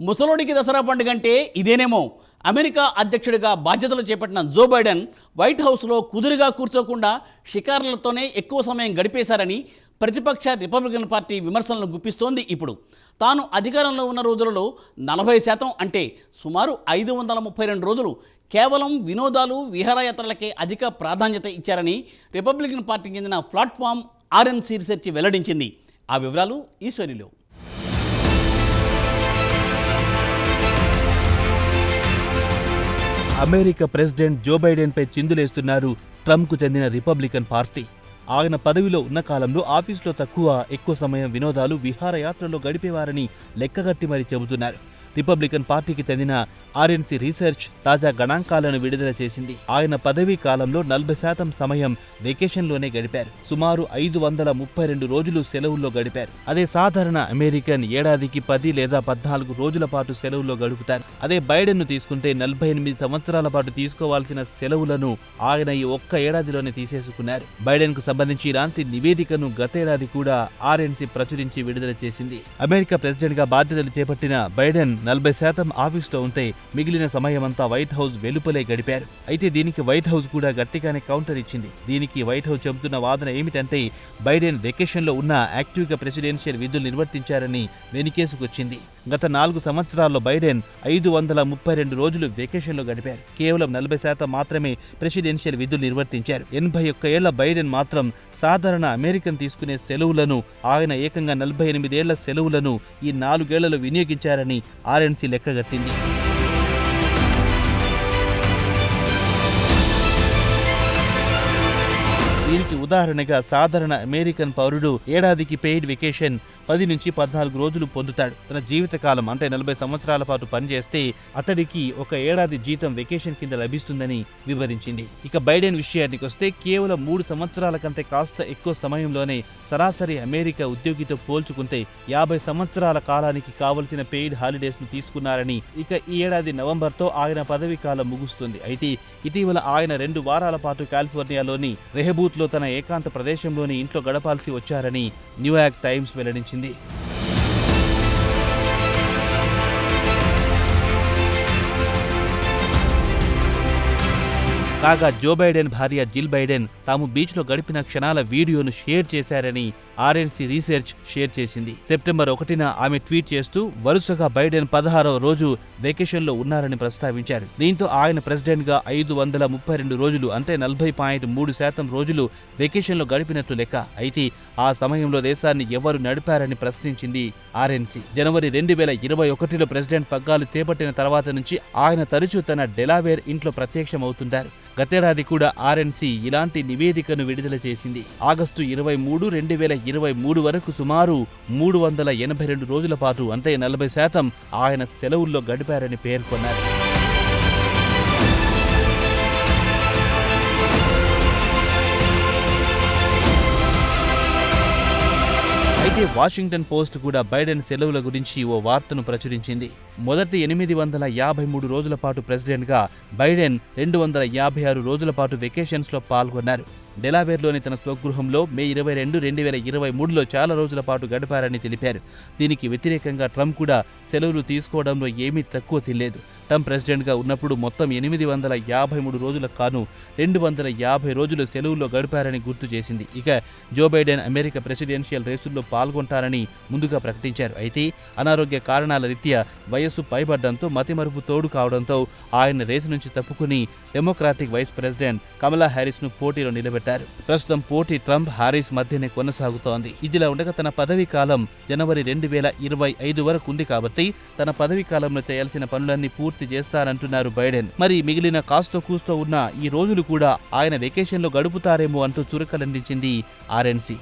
ముసలోడికి దసరా పండుగ అంటే ఇదేనేమో. అమెరికా అధ్యక్షుడిగా బాధ్యతలు చేపట్టిన జో బైడెన్ వైట్ హౌస్లో కుదురుగా కూర్చోకుండా షికారులతోనే ఎక్కువ సమయం గడిపేశారని ప్రతిపక్ష రిపబ్లికన్ పార్టీ విమర్శలను గుప్పిస్తోంది. ఇప్పుడు తాను అధికారంలో ఉన్న రోజులలో 40% అంటే సుమారు 532 రోజులు కేవలం వినోదాలు విహారయాత్రలకే అధిక ప్రాధాన్యత ఇచ్చారని రిపబ్లికన్ పార్టీకి చెందిన ప్లాట్ఫామ్ ఆర్ఎన్సీ రీసెర్చ్ వెల్లడించింది. ఆ వివరాలు ఈ శ్రేణిలో. అమెరికా ప్రెసిడెంట్ జో బైడెన్పై చిందులేస్తున్నారు ట్రంప్కు చెందిన రిపబ్లికన్ పార్టీ. ఆయన పదవిలో ఉన్న కాలంలో ఆఫీసులో ఎక్కువ సమయం వినోదాలు విహారయాత్రలో గడిపేవారని లెక్కగట్టి మరీ చెబుతున్నారు. రిపబ్లికన్ పార్టీకి చెందిన ఆర్ఎన్సీ రీసెర్చ్ తాజా గణాంకాలను విడుదల చేసింది. ఆయన పదవీ కాలంలో 40% సమయం వెకేషన్లోనే గడిపారు. సుమారు 532 రోజులు సెలవుల్లో గడిపారు. అదే సాధారణ అమెరికన్ ఏడాదికి 10 లేదా 14 రోజుల పాటు సెలవుల్లో గడుపుతారు. అదే బైడెన్ను తీసుకుంటే 48 సంవత్సరాల పాటు తీసుకోవాల్సిన సెలవులను ఆయన ఈ ఒక్క ఏడాదిలోనే తీసేసుకున్నారు. బైడెన్కు సంబంధించి ఇలాంటి నివేదికను గతేడాది కూడా ఆర్ఎన్సీ ప్రచురించి విడుదల చేసింది. అమెరికా ప్రెసిడెంట్గా బాధ్యతలు చేపట్టిన బైడెన్ 40% ఆఫీస్లో ఉంటే మిగిలిన సమయమంతా వైట్ హౌస్ వెలుపలే గడిపారు. అయితే దీనికి వైట్ హౌస్ కూడా గట్టిగానే కౌంటర్ ఇచ్చింది. దీనికి వైట్ హౌస్ చెబుతున్న వాదన ఏమిటంటే బైడెన్ వెకేషన్లో ఉన్న యాక్టివ్గా ప్రెసిడెన్షియల్ విధులు నిర్వర్తించారని వెనుకేసుకొచ్చింది. గత 4 సంవత్సరాల్లో బైడెన్ 532 రోజులు వెకేషన్లో గడిపారు. కేవలం 40% మాత్రమే ప్రెసిడెన్షియల్ విధులు నిర్వర్తించారు. 81 ఏళ్ల బైడెన్ మాత్రం సాధారణ అమెరికన్ తీసుకునే సెలవులను ఆయన ఏకంగా 48 ఏళ్ల సెలవులను ఈ 4 ఏళ్లలో వినియోగించారని ఆర్ఎన్సీ లెక్కగట్టింది. దీనికి ఉదాహరణగా సాధారణ అమెరికన్ పౌరుడు ఏడాదికి పెయిడ్ వెకేషన్ 10 నుంచి 14 రోజులు పొందుతాడు. తన జీవితకాలం అంటే 40 సంవత్సరాల పాటు పనిచేస్తే అతడికి ఒక ఏడాది జీతం వెకేషన్ కింద లభిస్తుందని వివరించింది. ఇక బైడెన్ విషయానికి వస్తే కేవలం 3 సంవత్సరాల కంటే కాస్త ఎక్కువ సమయంలోనే సరాసరి అమెరికా ఉద్యోగితో పోల్చుకుంటే 50 సంవత్సరాల కాలానికి కావలసిన పెయిడ్ హాలిడేస్ ను తీసుకున్నారని. ఇక ఈ ఏడాది నవంబర్తో ఆయన పదవీ కాలం ముగుస్తుంది. అయితే ఇటీవల ఆయన 2 వారాల పాటు కాలిఫోర్నియాలోని రెహబూత్ లో తన ఏకాంత ప్రదేశంలోని ఇంట్లో గడపాల్సి వచ్చారని న్యూయార్క్ టైమ్స్ వెల్లడించింది. కాగా జో బైడెన్ భార్య జిల్ బైడెన్ తాము బీచ్లో గడిపిన క్షణాల వీడియోను షేర్ చేశారని ఆర్ఎన్సీ రీసెర్చ్ షేర్ చేసింది. సెప్టెంబర్ 1న ఆమె ట్వీట్ చేస్తూ వరుసగా బైడెన్ 16వ రోజు వెకేషన్లో ఉన్నారని ప్రస్తావించారు. దీంతో ఆయన ప్రెసిడెంట్గా 532 రోజులు అంటే 40.3% రోజులు వెకేషన్లో గడిపినట్లు లెక్క. అయితే ఆ సమయంలో దేశాన్ని ఎవరు నడిపారని ప్రశ్నించింది ఆర్ఎన్సీ. జనవరి 2021లో ప్రెసిడెంట్ పగ్గాలు చేపట్టిన తర్వాత నుంచి ఆయన తరచూ తన డెలావేర్ ఇంట్లో ప్రత్యక్షమవుతుంటారు. గతేడాది కూడా ఆర్ఎన్సీ ఇలాంటి నివేదికను విడుదల చేసింది. ఆగస్టు 23, 2023 వరకు సుమారు 382 రోజుల పాటు అంటే 40% ఆయన సెలవుల్లో గడిపారని పేర్కొన్నారు. అయితే వాషింగ్టన్ పోస్ట్ కూడా బైడెన్ సెలవుల గురించి ఓ వార్తను ప్రచురించింది. మొదటి 853 రోజుల పాటు ప్రెసిడెంట్గా బైడెన్ 256 రోజుల పాటు వెకేషన్స్లో పాల్గొన్నారు. డెలావేర్లోని తన స్వగృహంలో మే 22, 2023లో చాలా రోజుల పాటు గడిపారని తెలిపారు. దీనికి వ్యతిరేకంగా ట్రంప్ కూడా సెలవులు తీసుకోవడంలో ఏమీ తక్కువ తినలేదు. ట్రంప్ ప్రెసిడెంట్గా ఉన్నప్పుడు మొత్తం 853 రోజులకు కాను 250 రోజులు సెలవుల్లో గడిపారని గుర్తు చేసింది. ఇక జో బైడెన్ అమెరికా ప్రెసిడెన్షియల్ రేసుల్లో పాల్గొంటారని ముందుగా ప్రకటించారు. అయితే అనారోగ్య కారణాల రీత్యా వయస్సు పైబడ్డంతో మతిమరుపు తోడు కావడంతో ఆయన రేసు నుంచి తప్పుకుని డెమోక్రాటిక్ వైస్ ప్రెసిడెంట్ కమలా హ్యారిస్ ను పోటీలో నిలబెట్టారు. ప్రస్తుతం పోటీ ట్రంప్ హారిస్ మధ్యనే కొనసాగుతోంది. ఇదిలా ఉండగా తన పదవీ కాలం జనవరి 2025 వరకు ఉంది కాబట్టి తన పదవీ కాలంలో చేయాల్సిన పనులన్నీ పూర్తి చేస్తారంటున్నారు బైడెన్. మరి మిగిలిన కాస్తో కూస్తో ఉన్న ఈ రోజులు కూడా ఆయన వెకేషన్లో గడుపుతారేమో అంటూ చురకలందించింది ఆర్ఎన్సీ.